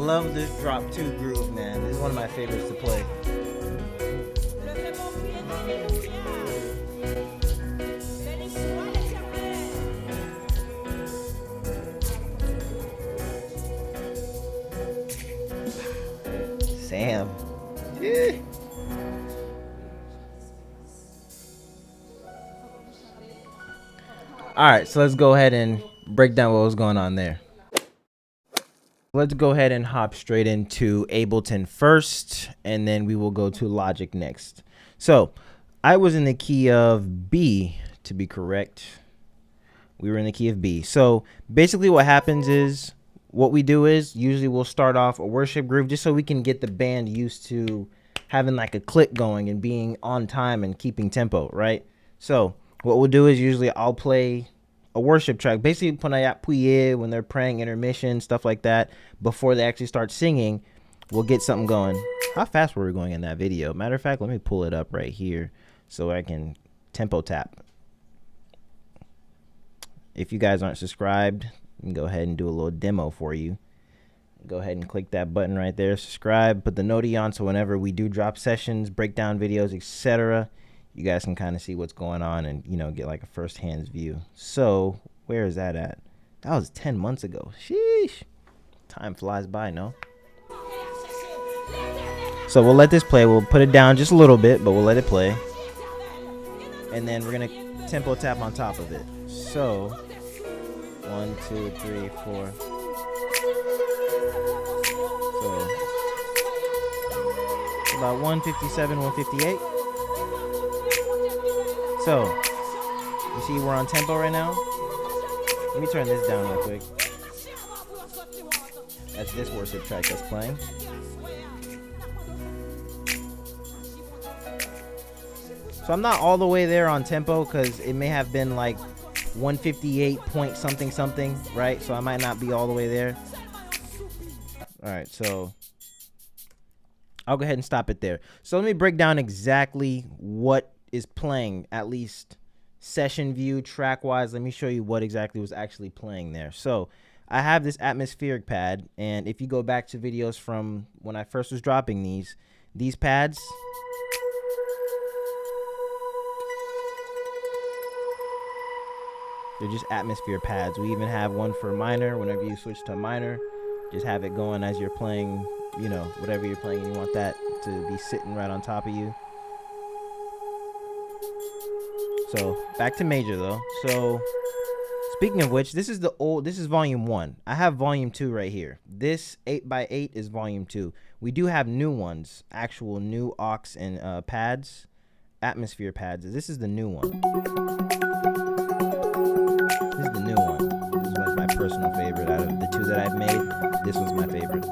love this drop 2 groove, man. This is one of my favorites to play. Sam. Yeah. All right, so let's go ahead and break down what was going on there. Let's go ahead and hop straight into Ableton first, and then we will go to Logic next. So I was in the key of B, to be correct. We were in the key of B. So basically what happens is, what we do is, usually we'll start off a worship groove just so we can get the band used to having like a click going and being on time and keeping tempo, right? So what we'll do is usually I'll play a worship track, basically when they're praying intermission, stuff like that, before they actually start singing. We'll get something going. How fast were we going in that video? Matter of fact, let me pull it up right here so I can tempo tap. If you guys aren't subscribed, I can go ahead and do a little demo for you. Go ahead and click that button right there, subscribe, put the noti on, so whenever we do drop sessions, breakdown videos, etc., you guys can kind of see what's going on and, you know, get like a first-hand view. So where is that at? That was 10 months ago. Sheesh. Time flies by, no? So we'll let this play. We'll put it down just a little bit, but we'll let it play. And then we're going to tempo tap on top of it. So 1, 2, 3, 4. So about 157, 158. So, you see we're on tempo right now? Let me turn this down real quick. That's this worship track that's playing. So I'm not all the way there on tempo because it may have been like 158 point something something, right? So I might not be all the way there. Alright, so I'll go ahead and stop it there. So let me break down exactly what is playing, at least session view, track wise. Let me show you what exactly was actually playing there. So I have this atmospheric pad, and if you go back to videos from when I first was dropping these pads, they're just atmosphere pads. We even have one for minor. Whenever you switch to minor, just have it going as you're playing, you know, whatever you're playing, and you want that to be sitting right on top of you. So back to major though. So speaking of which, this is volume 1. I have volume 2 right here. This 8x8 is volume 2. We do have new ones, actual new aux and pads, atmosphere pads. This is the new one. This is the new one. This one's my personal favorite out of the 2 that I've made. This one's my favorite.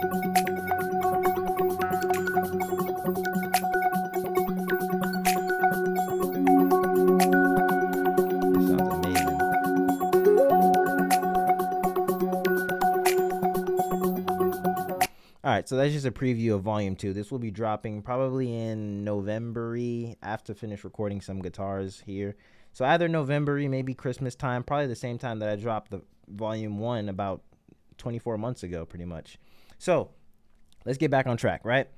Alright, so that's just a preview of volume 2. This will be dropping probably in November-y after finish recording some guitars here. So either November-y, maybe Christmas time, probably the same time that I dropped the volume 1 about 24 months ago, pretty much. So let's get back on track, right?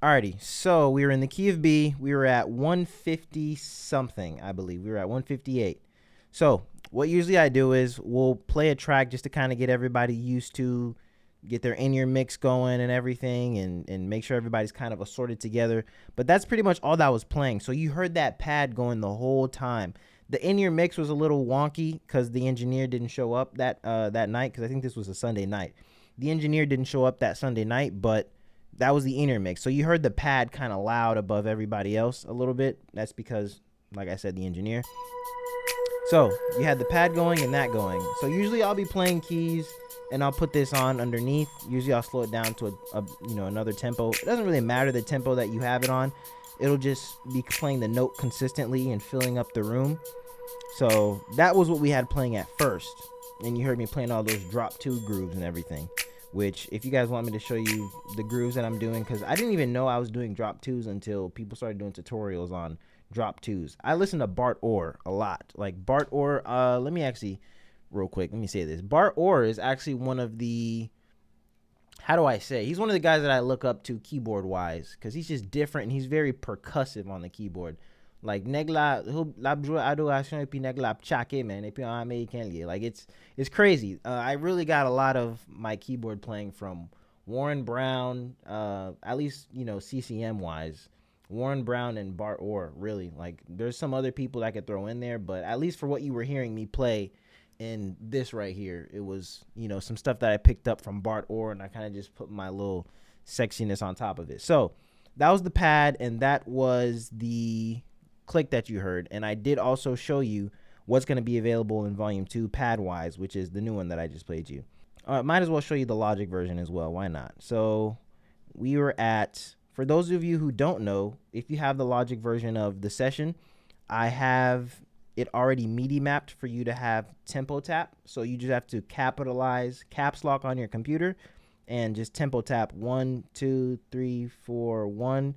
Alrighty, so we were in the key of B. We were at 150 something, I believe. We were at 158. So what usually I do is we'll play a track just to kind of get everybody used to, get their in-ear mix going and everything, and make sure everybody's kind of assorted together. But that's pretty much all that was playing. So you heard that pad going the whole time. The in-ear mix was a little wonky because the engineer didn't show up that night, because I think this was a Sunday night. The engineer didn't show up that Sunday night, but that was the in-ear mix. So you heard the pad kind of loud above everybody else a little bit. That's because, like I said, the engineer. So you had the pad going and that going. So usually I'll be playing keys and I'll put this on underneath. Usually I'll slow it down to another tempo. It doesn't really matter the tempo that you have it on. It'll just be playing the note consistently and filling up the room. So that was what we had playing at first. And you heard me playing all those drop 2 grooves and everything. Which, if you guys want me to show you the grooves that I'm doing, because I didn't even know I was doing drop 2s until people started doing tutorials on drop 2s. I listen to Bart Orr a lot. Like Bart Orr, let me say this. Bart Orr is actually one of the how do I say? He's one of the guys that I look up to keyboard wise because he's just different and he's very percussive on the keyboard. Like Negla, la adoration et puis Negla chake man et puis en américain lié. Like it's crazy. I really got a lot of my keyboard playing from Warren Brown, at least CCM wise. Warren Brown and Bart Orr, really. Like there's some other people I could throw in there, but at least for what you were hearing me play in this right here, it was some stuff that I picked up from Bart Orr, and I kind of just put my little sexiness on top of it. So that was the pad, and that was the click that you heard. And I did also show you what's going to be available in volume 2 pad wise, which is the new one that I just played you. Might as well show you the Logic version as well. Why not? So we were at, for those of you who don't know, if you have the Logic version of the session, I have it already MIDI mapped for you to have tempo tap. So you just have to capitalize caps lock on your computer and just tempo tap 1, 2, 3, 4, 1,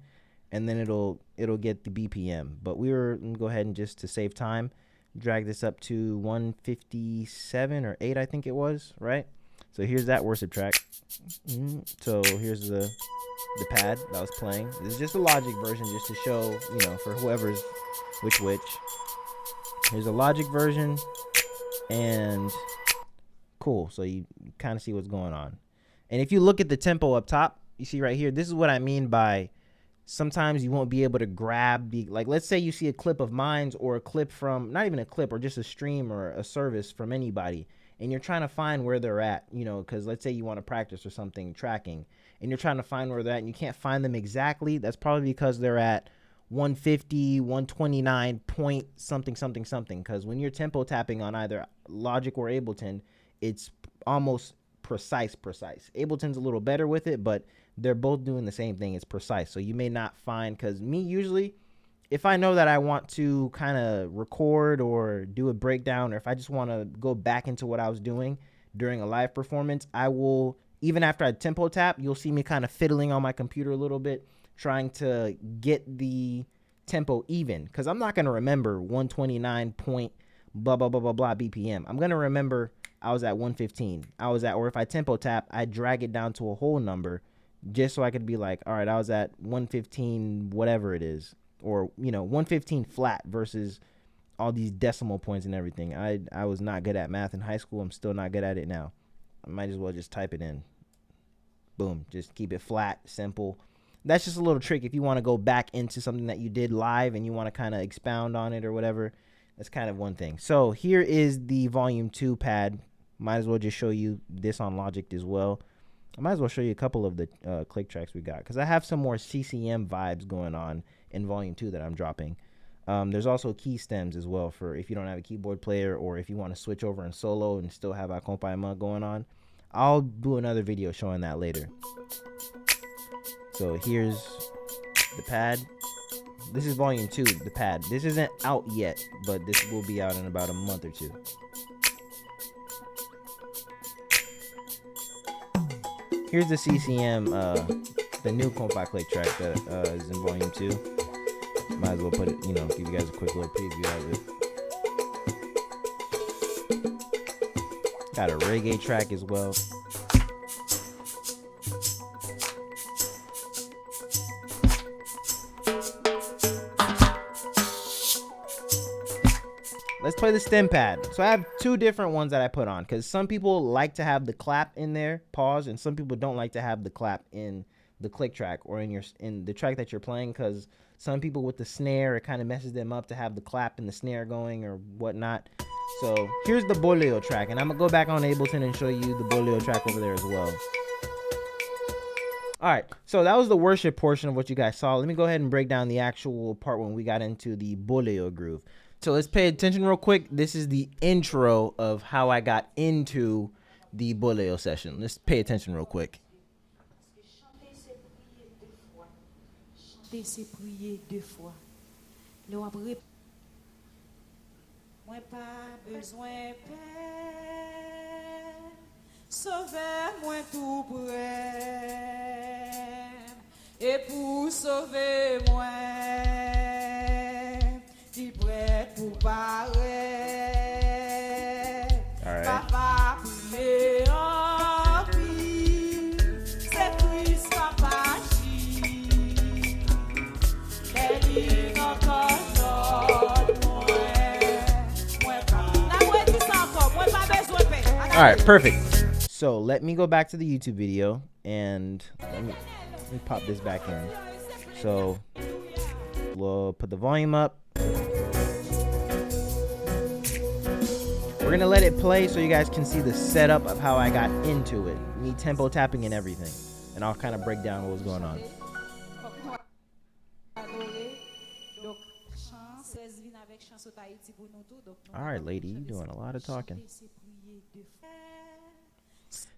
and then it'll get the BPM. But we were gonna go ahead and, just to save time, drag this up to 157 or 8, I think it was, right? So here's that worship track. So here's the pad that I was playing. This is just a Logic version, just to show, for whoever's which. Here's a Logic version, and cool. So you kind of see what's going on. And if you look at the tempo up top, you see right here, this is what I mean by sometimes you won't be able to grab the, like, let's say you see a clip of mine or a clip from, not even a clip, or just a stream or a service from anybody, and you're trying to find where they're at, because let's say you want to practice or something tracking, and you're trying to find where they're at and you can't find them exactly. That's probably because they're at 150, 129 point something, because when you're tempo tapping on either Logic or Ableton, it's almost precise. Ableton's a little better with it, but they're both doing the same thing. It's precise. So you may not find, because me usually, if I know that I want to kind of record or do a breakdown, or if I just want to go back into what I was doing during a live performance, I will, even after I tempo tap, you'll see me kind of fiddling on my computer a little bit, trying to get the tempo even, because I'm not going to remember 129 point blah blah blah blah blah BPM. I'm going to remember I was at 115. Or if I tempo tap, I drag it down to a whole number, just so I could be like, all right, I was at 115 whatever it is, or 115 flat versus all these decimal points and everything. I was not good at math in high school. I'm still not good at it now. I might as well just type it in. Boom, just keep it flat, simple. That's just a little trick if you want to go back into something that you did live and you want to kind of expound on it or whatever. That's kind of one thing. So here is the volume 2 pad. Might as well just show you this on Logic as well. I might as well show you a couple of the click tracks we got, because I have some more CCM vibes going on in volume 2 that I'm dropping. There's also key stems as well for if you don't have a keyboard player, or if you want to switch over in solo and still have accompagnement going on. I'll do another video showing that later. So here's the pad. This is volume 2, the pad. This isn't out yet, but this will be out in about a month or 2. Here's the CCM, the new compa click track that is in volume 2. Might as well put it, give you guys a quick little preview of it. Got a reggae track as well. Let's play the stem pad. So I have 2 different ones that I put on, because some people like to have the clap in there, pause, and some people don't like to have the clap in the click track or in the track that you're playing, because some people with the snare, it kind of messes them up to have the clap and the snare going or whatnot. So here's the Bolaio track, and I'm gonna go back on Ableton and show you the Bolaio track over there as well. All right, so that was the worship portion of what you guys saw. Let me go ahead and break down the actual part when we got into the Bolaio groove. So let's pay attention real quick. This is the intro of how I got into the Bolaio session. Let's pay attention real quick. Sauver-moi tout près, et pour sauver-moi, t'es prêt pour paraître. All right. Papa prier en pile, All right, perfect. So let me go back to the YouTube video and let me pop this back in. So we'll put the volume up. We're gonna let it play so you guys can see the setup of how I got into it, me tempo tapping and everything, and I'll kind of break down what was going on. All right, lady, you doing a lot of talking.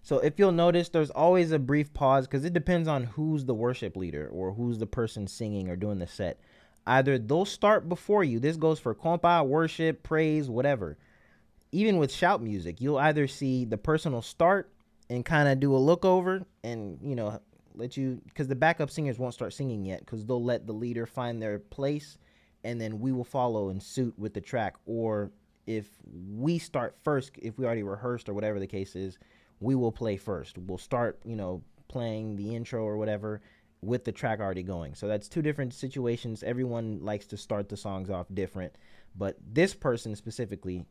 So if you'll notice, there's always a brief pause because it depends on who's the worship leader or who's the person singing or doing the set. Either they'll start before you. This goes for compa, worship, praise, whatever. Even with shout music, you'll either see the person will start and kind of do a look over and, you know, let you, because the backup singers won't start singing yet because they'll let the leader find their place and then we will follow in suit with the track. Or if we start first, if we already rehearsed or whatever the case is, we will play first. We'll start, you know, playing the intro or whatever with the track already going. So that's two different situations. Everyone likes to start the songs off different. But this person specifically,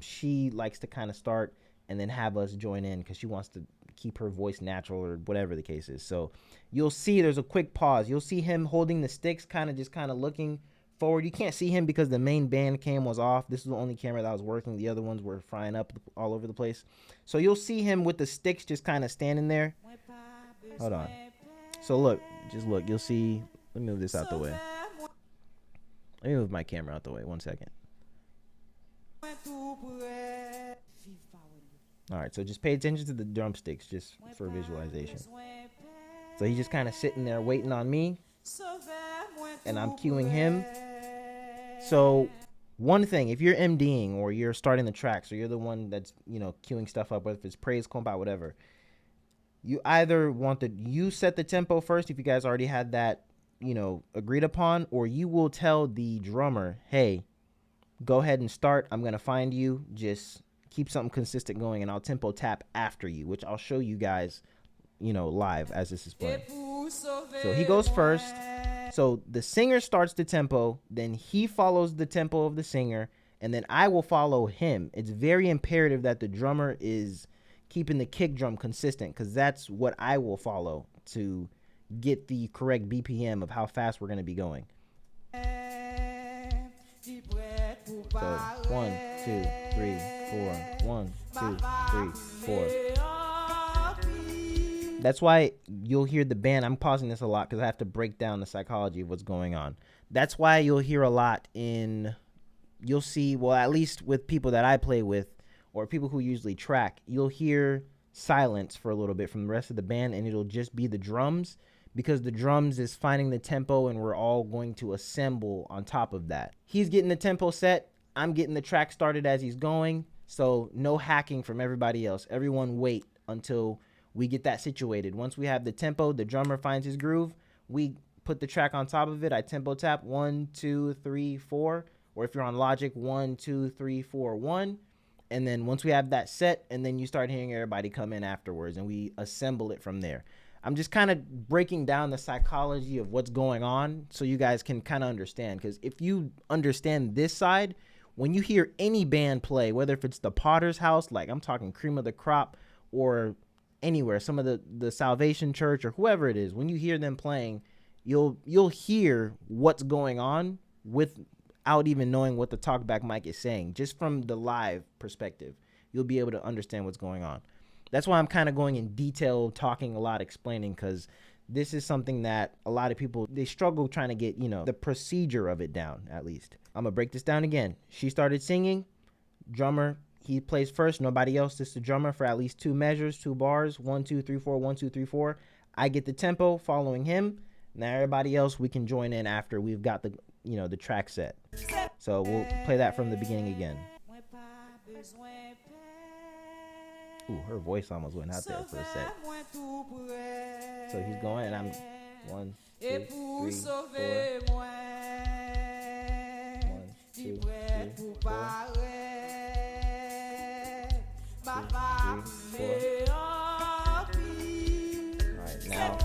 she likes to kind of start and then have us join in because she wants to keep her voice natural or whatever the case is. So you'll see there's a quick pause. You'll see him holding the sticks, kind of looking forward. You can't see him because the main band cam was off. This is the only camera that was working. The other ones were frying up all over the place. So you'll see him with the sticks just kind of standing there. Hold on. So look, just look. You'll see. Let me move this out the way. Let me move my camera out the way. 1 second. All right, so just pay attention to the drumsticks just for visualization. So he's just kind of sitting there waiting on me, and I'm cueing him. So one thing, if you're MDing or you're starting the tracks or you're the one that's, you know, queuing stuff up, whether it's praise, compa, whatever, you either want you set the tempo first if you guys already had that, you know, agreed upon, or you will tell the drummer, hey, go ahead and start. I'm going to find you. Just keep something consistent going and I'll tempo tap after you, which I'll show you guys, you know, live as this is playing. So he goes first. So the singer starts the tempo, then he follows the tempo of the singer, and then I will follow him. It's very imperative that the drummer is keeping the kick drum consistent because that's what I will follow to get the correct BPM of how fast we're going to be going. So 1, 2, 3, 4. 1, 2, 3, 4. That's why you'll hear the band. I'm pausing this a lot because I have to break down the psychology of what's going on. That's why you'll hear a lot you'll see, well, at least with people that I play with or people who usually track, you'll hear silence for a little bit from the rest of the band and it'll just be the drums because the drums is finding the tempo and we're all going to assemble on top of that. He's getting the tempo set. I'm getting the track started as he's going. So no hacking from everybody else. Everyone wait until we get that situated. Once we have the tempo, the drummer finds his groove, we put the track on top of it. I tempo tap 1, 2, 3, 4, or if you're on Logic, 1, 2, 3, 4, 1. And then once we have that set, and then you start hearing everybody come in afterwards, and we assemble it from there. I'm just kind of breaking down the psychology of what's going on so you guys can kind of understand. Because if you understand this side, when you hear any band play, whether if it's the Potter's House, like I'm talking Cream of the Crop, or anywhere, some of the Salvation Church or whoever it is, when you hear them playing, you'll hear what's going on without even knowing what the talkback mic is saying. Just from the live perspective, you'll be able to understand what's going on. That's why I'm kind of going in detail, talking a lot, explaining, because this is something that a lot of people, they struggle trying to get, you know, the procedure of it down, at least. I'm going to break this down again. She started singing, drummer, he plays first, nobody else. This is the drummer for at least 2 measures, 2 bars, 1, 2, 3, 4, 1, 2, 3, 4. I get the tempo following him. Now everybody else, we can join in after we've got the, you know, the track set. So we'll play that from the beginning again. Ooh, her voice almost went out there for a sec. So he's going, and I'm 1, 2, 3, 4. 1, 2, 3, 4. 2, 3, 4. Alright, now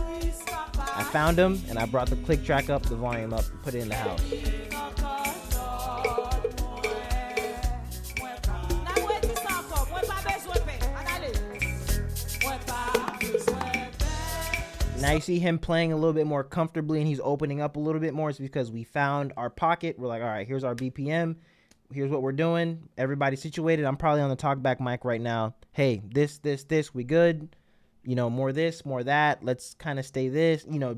I found him and I brought the click track up, the volume up, and put it in the house. Now you see him playing a little bit more comfortably and he's opening up a little bit more. It's because we found our pocket. We're like, all right, here's our BPM. Here's what we're doing. Everybody situated. I'm probably on the talkback mic right now. Hey, this, we good? You know, more this, more that. Let's kind of stay this. You know,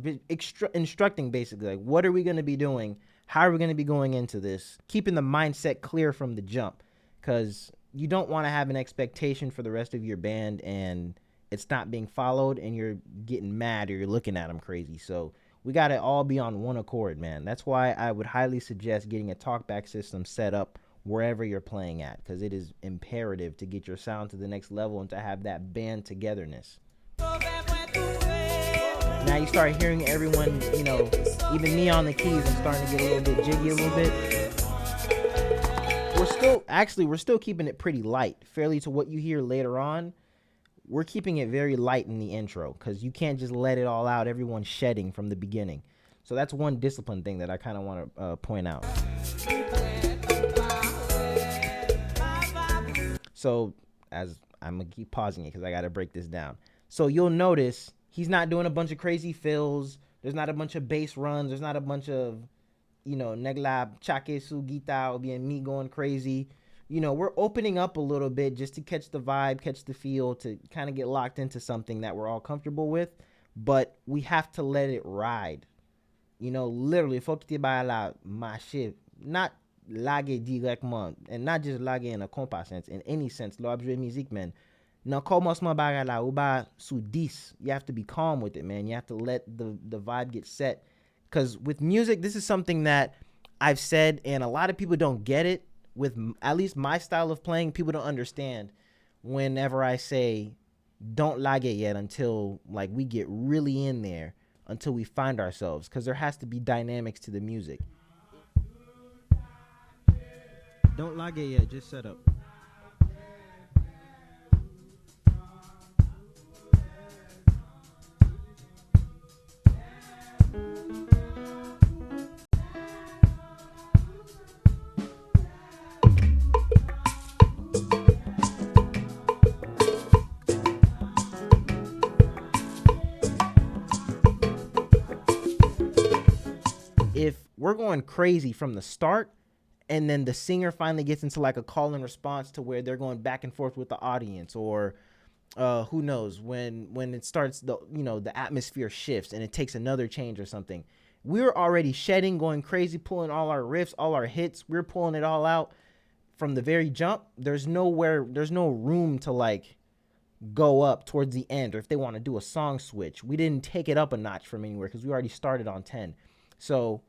instructing basically. Like, what are we going to be doing? How are we going to be going into this? Keeping the mindset clear from the jump. Because you don't want to have an expectation for the rest of your band and it's not being followed and you're getting mad or you're looking at them crazy. So we got to all be on one accord, man. That's why I would highly suggest getting a talkback system set up wherever you're playing at, because it is imperative to get your sound to the next level and to have that band togetherness. Now you start hearing everyone, you know, even me on the keys, I'm starting to get a little bit jiggy a little bit. We're still keeping it pretty light, fairly to what you hear later on. We're keeping it very light in the intro because you can't just let it all out. Everyone's shedding from the beginning. So that's one discipline thing that I kind of want to point out. So as I'm going to keep pausing it because I got to break this down. So you'll notice he's not doing a bunch of crazy fills. There's not a bunch of bass runs. There's not a bunch of, you know, neglab, chaque su guitar, or being me going crazy. You know, we're opening up a little bit just to catch the vibe, catch the feel, to kind of get locked into something that we're all comfortable with. But we have to let it ride. You know, literally, faut que tu bailles la marcher, not laguer directement, and not just laguer in a compas sense, in any sense. L'objet musique, man. Now, commencement bagarre la ou ba sous 10. You have to be calm with it, man. You have to let the vibe get set. Because with music, this is something that I've said, and a lot of people don't get it. With at least my style of playing, people don't understand whenever I say don't lag it yet until like we get really in there, until we find ourselves, because there has to be dynamics to the music. Don't lag it yet, just set up. If we're going crazy from the start and then the singer finally gets into like a call and response to where they're going back and forth with the audience, or who knows, when it starts, the atmosphere shifts and it takes another change or something, we're already shedding, going crazy, pulling all our riffs, all our hits. We're pulling it all out from the very jump. There's no room to like go up towards the end, or if they want to do a song switch, we didn't take it up a notch from anywhere because we already started on 10. So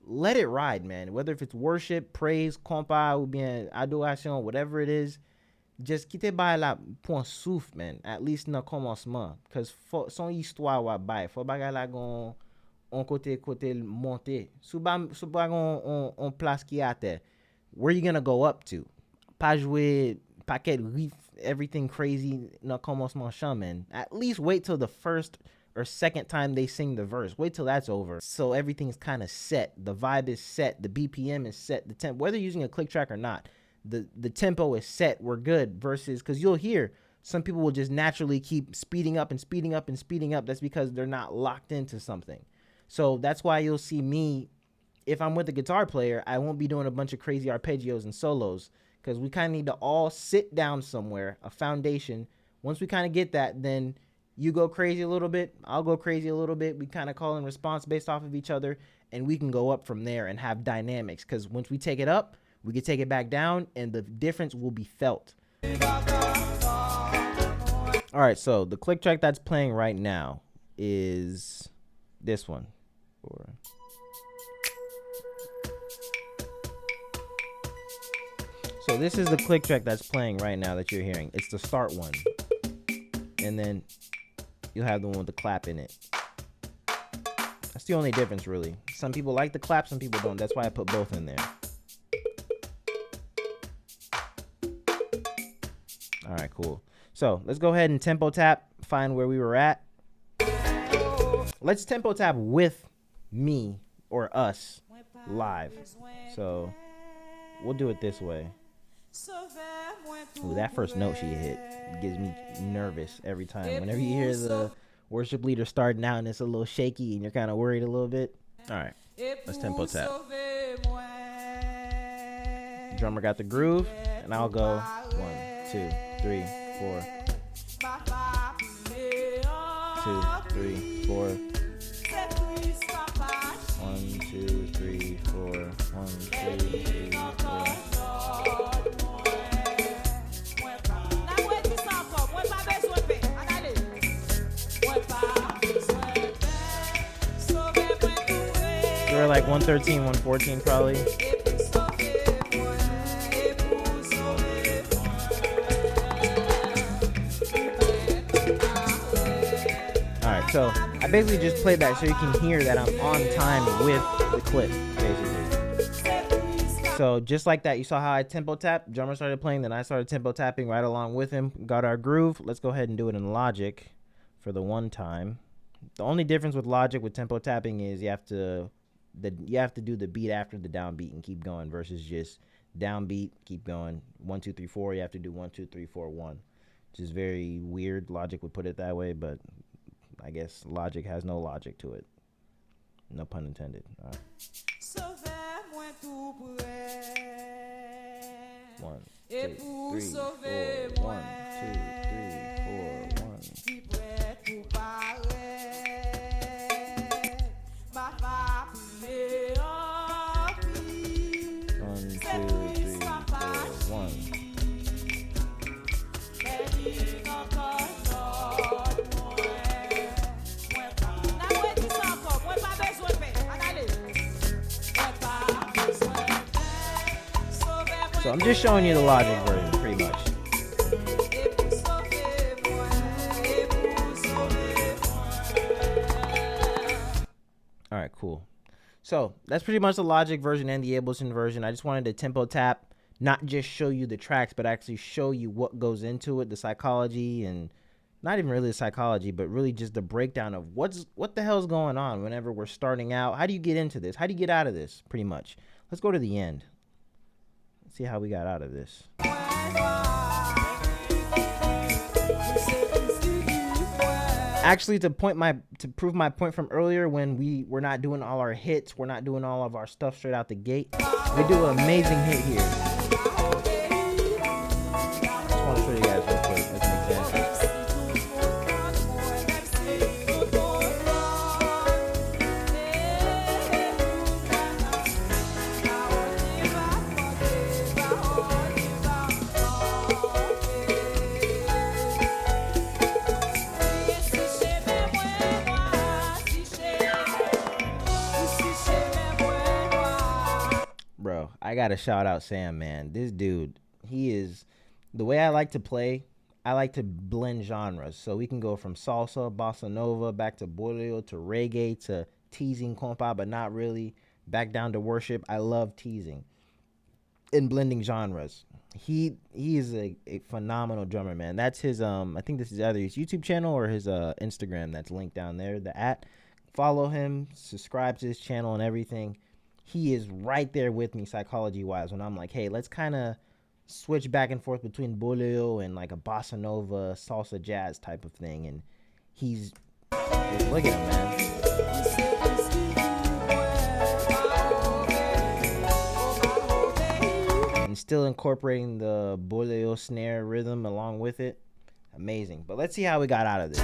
let it ride, man. Whether if it's worship, praise, compa, ou bien adoration, whatever it is, just quittez bail la point souffle, man. At least dans commencement, because son histoire wa bail. Faut bagay la gon on côté monter. Sou ba on place qui à terre. Where you gonna go up to? Pas jouer paquet riff, everything crazy dans commencement chant, man. At least wait till the first or second time they sing the verse. Wait till that's over. So everything's kind of set. The vibe is set. The BPM is set. The tempo, whether you're using a click track or not, the tempo is set. We're good. Versus, because you'll hear some people will just naturally keep speeding up and speeding up and speeding up. That's because they're not locked into something. So that's why you'll see me, if I'm with a guitar player, I won't be doing a bunch of crazy arpeggios and solos, because we kind of need to all sit down somewhere, a foundation. Once we kind of get that, then you go crazy a little bit, I'll go crazy a little bit. We kind of call and response based off of each other, and we can go up from there and have dynamics. Because once we take it up, we can take it back down, and the difference will be felt. All right, so the click track that's playing right now is this one. So this is the click track that's playing right now that you're hearing. It's the start one. And then you'll have the one with the clap in it. That's the only difference, really. Some people like the clap, some people don't. That's why I put both in there. All right, cool. So let's go ahead and tempo tap, find where we were at. Let's tempo tap with me or us live. So we'll do it this way. Ooh, that first note she hit gives me nervous every time. Whenever you hear worship leader starting out and it's a little shaky and you're kind of worried a little bit. All right, let's tempo tap. Drummer got the groove, and I'll go 1, 2, 3, 4. 2, 3, 4. 1, 2, 3, 4. 1, 2, 3, 4. We're like 113, 114 probably. Alright, so I basically just played that so you can hear that I'm on time with the clip, basically. So just like that, you saw how I tempo tapped. Drummer started playing, then I started tempo tapping right along with him. Got our groove. Let's go ahead and do it in Logic for the one time. The only difference with Logic with tempo tapping is you have to do the beat after the downbeat and keep going versus just downbeat, keep going. 1, 2, 3, 4. You have to do 1, 2, 3, 4, 1, which is very weird. Logic would put it that way, but I guess Logic has no logic to it. No pun intended. All right. 1, 2, 3, 4. 1, 2, 3, 4. 1. So I'm just showing you the Logic version, pretty much. All right, cool. So that's pretty much the Logic version and the Ableton version. I just wanted to tempo tap, not just show you the tracks, but actually show you what goes into it, the psychology, and not even really the psychology, but really just the breakdown of what the hell's going on whenever we're starting out. How do you get into this? How do you get out of this, pretty much? Let's go to the end. Let's see how we got out of this. Actually, to prove my point from earlier, when we're not doing all our hits, we're not doing all of our stuff straight out the gate, we do an amazing hit here. Just want to show you guys real quick as an example. Bro, I gotta shout out Sam, man. This dude, he is, the way I like to play, I like to blend genres. So we can go from salsa, bossa nova, back to Bolaio, to reggae, to teasing compa, but not really, back down to worship. I love teasing and blending genres. He is a phenomenal drummer, man. That's his, I think this is either his YouTube channel or his Instagram that's linked down there, the @ Follow him, subscribe to his channel and everything. He is right there with me psychology-wise when I'm like, hey, let's kind of switch back and forth between Bolaio and like a bossa nova, salsa jazz type of thing. And he's, look at him, man. And still incorporating the Bolaio snare rhythm along with it. Amazing. But let's see how we got out of this.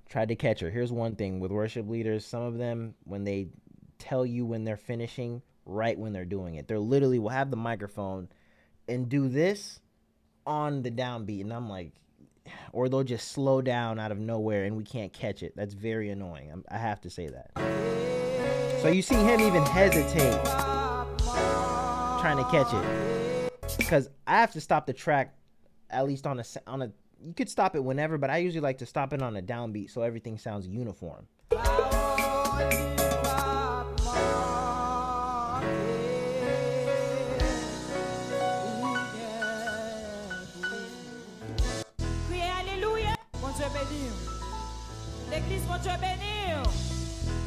Tried to catch her. Here's one thing with worship leaders. Some of them, when they tell you when they're finishing, right when they're doing it, they're literally will have the microphone and do this on the downbeat. And I'm like, or they'll just slow down out of nowhere and we can't catch it. That's very annoying. I have to say that. So you see him even hesitate trying to catch it. Because I have to stop the track at least on a you could stop it whenever, but I usually like to stop it on a downbeat so everything sounds uniform. bon Dieu béni.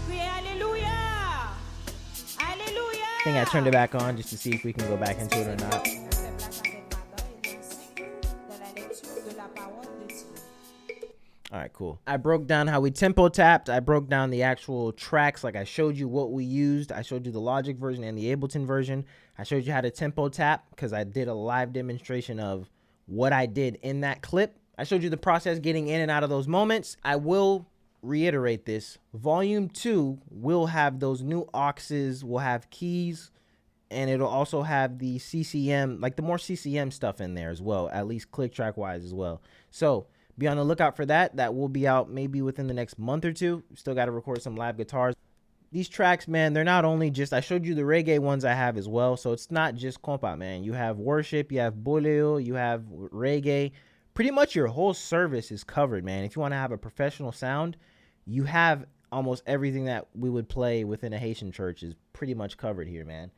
Criez Alléluia. Alléluia. I think I turned it back on just to see if we can go back into it or not. All right, cool. I broke down how we tempo tapped. I broke down the actual tracks. Like I showed you what we used. I showed you the Logic version and the Ableton version. I showed you how to tempo tap because I did a live demonstration of what I did in that clip. I showed you the process getting in and out of those moments. I will reiterate this. Volume 2 will have those new auxes, will have keys, and it'll also have the CCM, like the more CCM stuff in there as well, at least click track wise as well. So be on the lookout for that. That will be out maybe within the next month or two. Still got to record some live guitars. These tracks, man, they're not only just, I showed you the reggae ones I have as well. So it's not just compa, man. You have worship, you have Bolaio, you have reggae. Pretty much your whole service is covered, man. If you want to have a professional sound, you have almost everything that we would play within a Haitian church is pretty much covered here, man.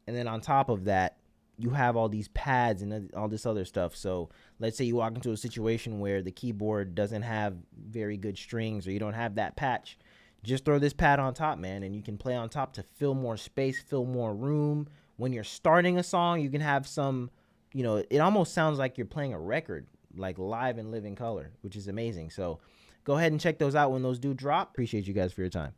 And then on top of that, you have all these pads and all this other stuff. So let's say you walk into a situation where the keyboard doesn't have very good strings or you don't have that patch. Just throw this pad on top, man, and you can play on top to fill more space, fill more room. When you're starting a song, you can have some, you know, it almost sounds like you're playing a record, like live in living color, which is amazing. So go ahead and check those out when those do drop. Appreciate you guys for your time.